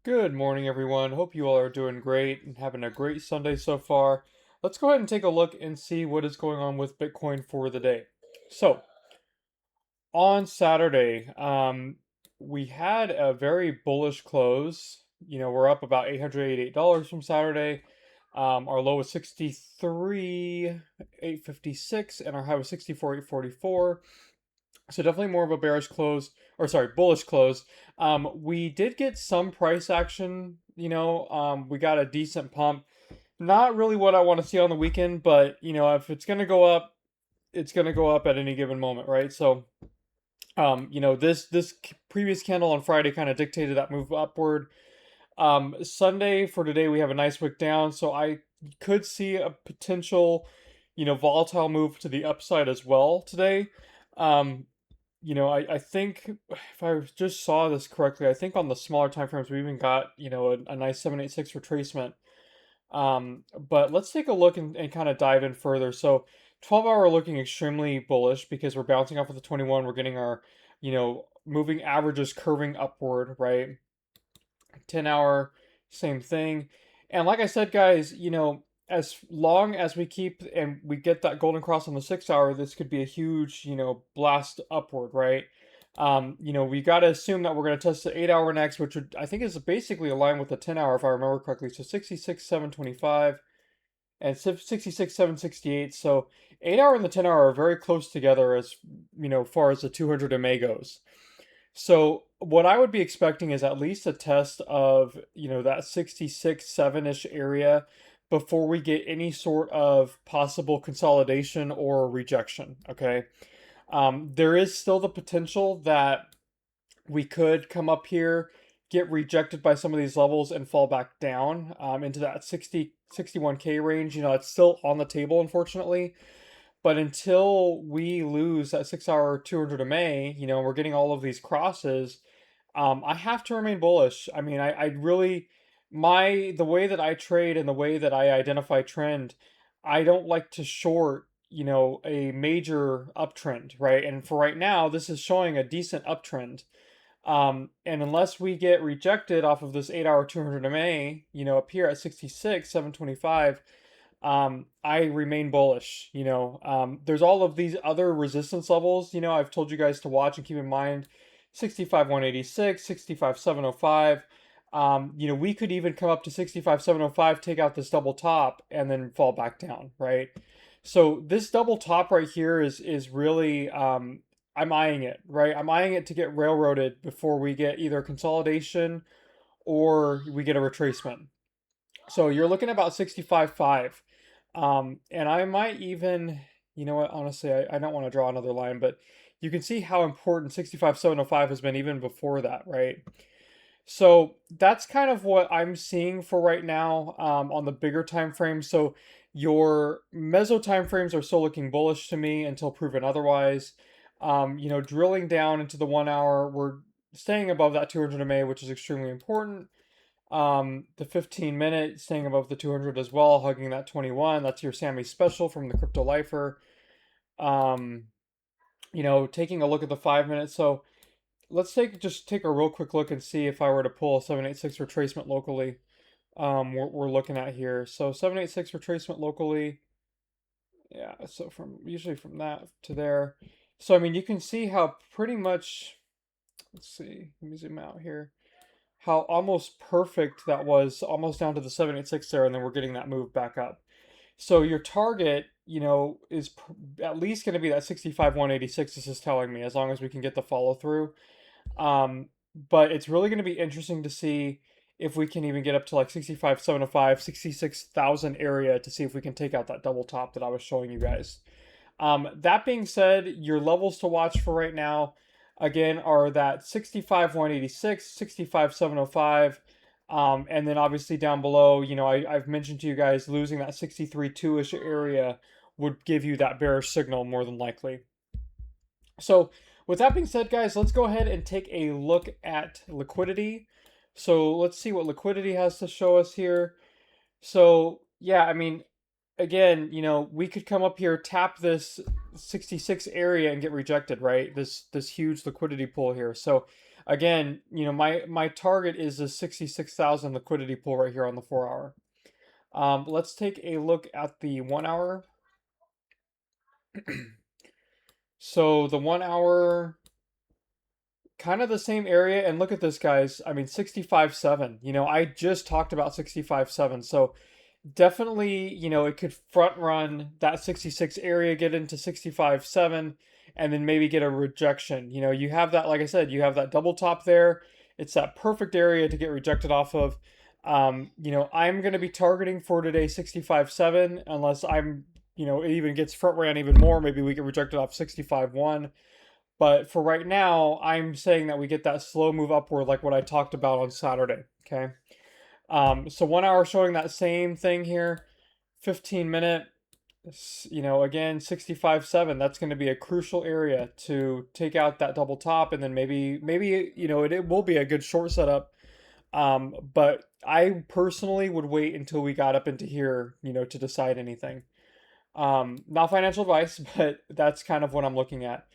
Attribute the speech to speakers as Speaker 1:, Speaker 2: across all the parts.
Speaker 1: Good morning, everyone. Hope you all are doing great and having a great Sunday so far. Let's go ahead and take a look and see what is going on with Bitcoin for the day. So, on Saturday, we had a very bullish close. We're up about $888 from Saturday. Our low was 63,856, and our high was 64,844. So definitely more of a bearish close, or sorry, bullish close. We did get some price action. We got a decent pump. Not really what I want to see on the weekend, but if it's gonna go up, it's gonna go up at any given moment, right? So, this previous candle on Friday kind of dictated that move upward. Sunday for today, we have a nice wick down, so I could see a potential, volatile move to the upside as well today. Um, I think if I just saw this correctly, I think on the smaller time frames we even got, a nice 786 retracement. But let's take a look and kind of dive in further. So 12 hour looking extremely bullish because we're bouncing off of the 21. We're getting our, moving averages curving upward, right? 10 hour, same thing. And like I said, guys, as long as we keep and we get that golden cross on the 6 hour, this could be a huge, blast upward, right? We got to assume that we're going to test the 8 hour next, which would, I think is basically aligned with the 10 hour, if I remember correctly. So 66,725 and 66,768. So 8 hour and the 10 hour are very close together as, far as the 200 MA goes. So what I would be expecting is at least a test of, that 66.7-ish area before we get any sort of possible consolidation or rejection, okay? There is still the potential that we could come up here, get rejected by some of these levels and fall back down into that 61K range. It's still on the table, unfortunately. But until we lose that 6 hour 200 MA, we're getting all of these crosses. I have to remain bullish. I mean, I really, the way that I trade and the way that I identify trend, I don't like to short, a major uptrend, right? And for right now, this is showing a decent uptrend. And unless we get rejected off of this 8 hour 200 MA, up here at 66,725, I remain bullish. There's all of these other resistance levels, I've told you guys to watch and keep in mind 65,186, 65,705. We could even come up to 65,705, take out this double top, and then fall back down, right? So this double top right here is really I'm eyeing it, right? I'm eyeing it to get railroaded before we get either consolidation or we get a retracement. So you're looking at about 65.5. And I might even, you know what, honestly, I don't want to draw another line, but you can see how important 65.705 has been even before that, right? So that's kind of what I'm seeing for right now on the bigger time frame. So your meso time frames are still looking bullish to me until proven otherwise. Drilling down into the 1 hour, we're staying above that 200 MA, which is extremely important. The 15 minute staying above the 200 as well, hugging that 21. That's your Sammy special from the Crypto Lifer. Um, taking a look at the 5 minutes. So let's just take a real quick look and see if I were to pull a 786 retracement locally. We're looking at here. So 786 retracement locally. Yeah, so usually from that to there. So I mean, you can see how pretty much. Let's see. Let me zoom out here. How almost perfect that was, almost down to the 786 there, and then we're getting that move back up. So your target, is at least going to be that 65,186. This is telling me, as long as we can get the follow through. But it's really going to be interesting to see if we can even get up to like 65,705, 66,000 area to see if we can take out that double top that I was showing you guys. That being said, your levels to watch for right now, again, are that 65,186, 65,705, and then obviously down below, I've mentioned to you guys losing that 63.2-ish area would give you that bearish signal more than likely. So with that being said, guys, let's go ahead and take a look at liquidity. So let's see what liquidity has to show us here. So yeah, I mean, again, we could come up here, tap this 66 area and get rejected, right? This huge liquidity pool here. So Again, my target is a 66,000 liquidity pool right here on the 4 hour. Let's take a look at the 1 hour. So the 1 hour, kind of the same area, and look at this, guys. I mean, 65.7. I just talked about 65.7. So definitely, it could front run that 66 area, get into 65.7, and then maybe get a rejection. You have that, like I said, you have that double top there. It's that perfect area to get rejected off of. I'm going to be targeting for today 65.7, unless it even gets front ran even more. Maybe we get rejected off 65.1. But for right now, I'm saying that we get that slow move upward, like what I talked about on Saturday. Okay. So 1 hour showing that same thing here. 15 minute, again, 65.7. That's going to be a crucial area to take out that double top, and then maybe it will be a good short setup. But I personally would wait until we got up into here, to decide anything. Not financial advice, but that's kind of what I'm looking at.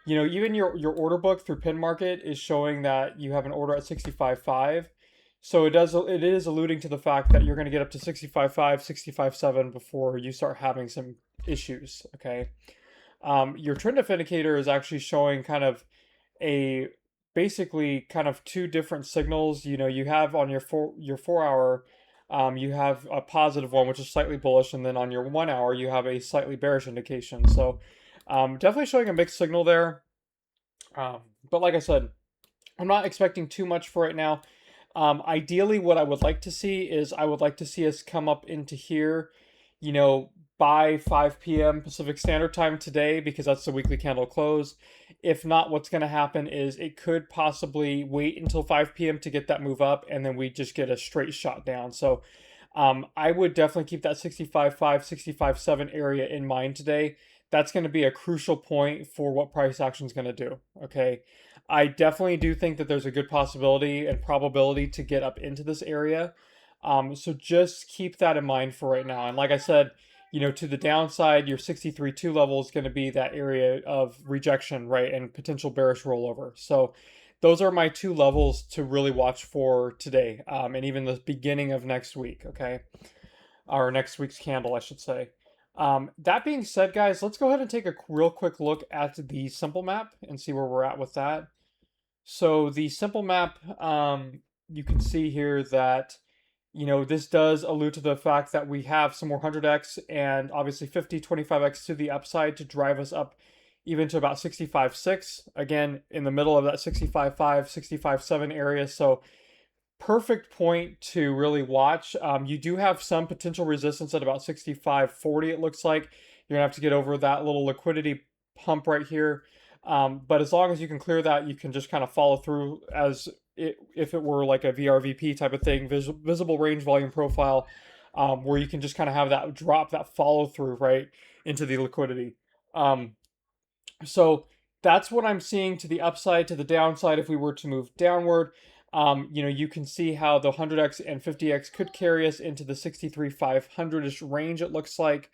Speaker 1: Even your order book through Pin Market is showing that you have an order at 65.5. So it is alluding to the fact that you're going to get up to 65.5, 65.7 before you start having some issues, okay? Your trend indicator is actually showing kind of a basically kind of two different signals. You have on your 4 hour, you have a positive one, which is slightly bullish, and then on your 1 hour, you have a slightly bearish indication. So definitely showing a mixed signal there. But like I said, I'm not expecting too much for right now. Ideally, what I would like to see is I would like to see us come up into here, you know, by 5 p.m. Pacific Standard Time today, because that's the weekly candle close. If not, what's going to happen is it could possibly wait until 5 p.m. to get that move up, and then we just get a straight shot down. So I would definitely keep that 65.5, 65.7 area in mind today. That's going to be a crucial point for what price action is going to do. Okay. I definitely do think that there's a good possibility and probability to get up into this area. So just keep that in mind for right now. And like I said, to the downside, your 63.2 level is going to be that area of rejection, right? And potential bearish rollover. So those are my two levels to really watch for today, and even the beginning of next week, okay? Or next week's candle, I should say. That being said, guys, let's go ahead and take a real quick look at the simple map and see where we're at with that. So the simple map, you can see here that, this does allude to the fact that we have some more 100x and obviously 50, 25x to the upside to drive us up even to about 65.6. Again, in the middle of that 65.5, 65.7 area. So perfect point to really watch. You do have some potential resistance at about 65.40, it looks like. You're going to have to get over that little liquidity pump right here. But as long as you can clear that, you can just kind of follow through if it were like a VRVP type of thing, visible range volume profile, where you can just kind of have that drop, that follow through right into the liquidity. So that's what I'm seeing to the upside, to the downside if we were to move downward. You can see how the 100x and 50x could carry us into the 63,500-ish range, it looks like.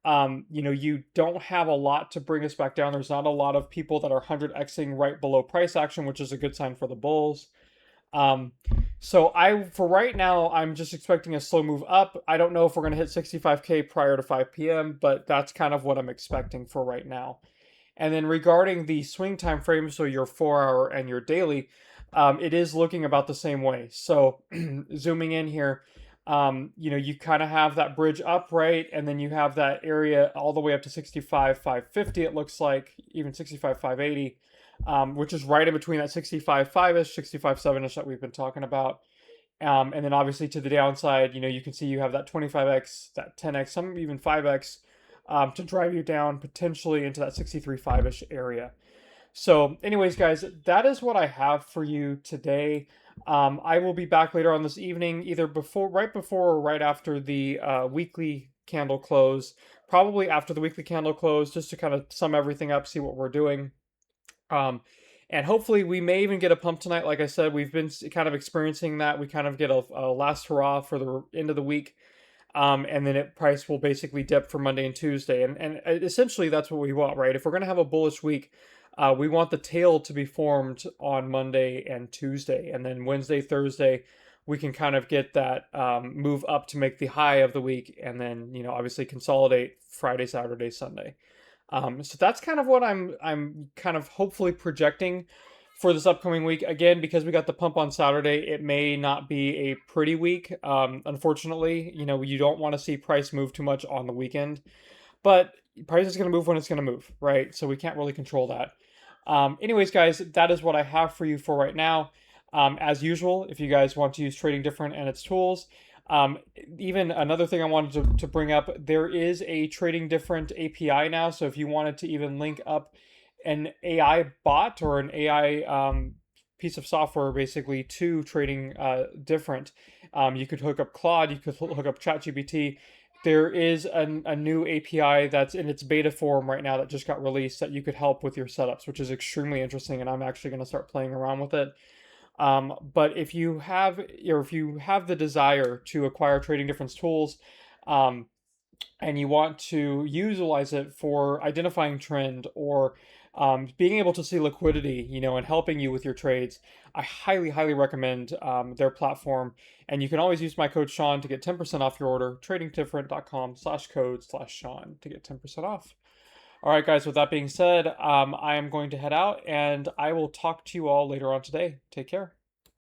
Speaker 1: You don't have a lot to bring us back down. There's not a lot of people that are 100xing right below price action, which is a good sign for the bulls. So for right now, I'm just expecting a slow move up. I don't know if we're going to hit 65K prior to 5 p.m., but that's kind of what I'm expecting for right now. And then regarding the swing time frame, so your 4 hour and your daily, it is looking about the same way. So zooming in here, you kind of have that bridge up, right? And then you have that area all the way up to 65,550, it looks like, even 65,580, which is right in between that 65.5-ish, 65.7-ish that we've been talking about. And then obviously to the downside, you can see you have that 25x, that 10x, some even 5x, to drive you down potentially into that 63.5-ish area. So anyways, guys, that is what I have for you today. I will be back later on this evening, either right before or right after the weekly candle close, probably after the weekly candle close, just to kind of sum everything up, see what we're doing. And hopefully we may even get a pump tonight. Like I said, we've been kind of experiencing that. We kind of get a last hurrah for the end of the week. And then price will basically dip for Monday and Tuesday. And essentially that's what we want, right? If we're going to have a bullish week, We want the tail to be formed on Monday and Tuesday, and then Wednesday, Thursday, we can kind of get that move up to make the high of the week, and then obviously consolidate Friday, Saturday, Sunday. So that's kind of what I'm kind of hopefully projecting for this upcoming week. Again, because we got the pump on Saturday, it may not be a pretty week. Unfortunately, you don't want to see price move too much on the weekend, but price is going to move when it's going to move, right? So we can't really control that. Anyways, guys, that is what I have for you for right now. As usual, if you guys want to use Trading Different and its tools, um, even another thing I wanted to bring up, there is a Trading Different API now. So if you wanted to even link up an AI bot or an AI piece of software basically to Trading Different, you could hook up Claude, you could hook up ChatGPT. There is a new API that's in its beta form right now that just got released that you could help with your setups, which is extremely interesting, and I'm actually going to start playing around with it. But if you have the desire to acquire Trading Difference tools, um, and you want to utilize it for identifying trend or being able to see liquidity, and helping you with your trades, I highly, highly recommend their platform. And you can always use my code Sean to get 10% off your order, tradingdifferent.com/code/Sean to get 10% off. All right, guys, with that being said, I am going to head out and I will talk to you all later on today. Take care.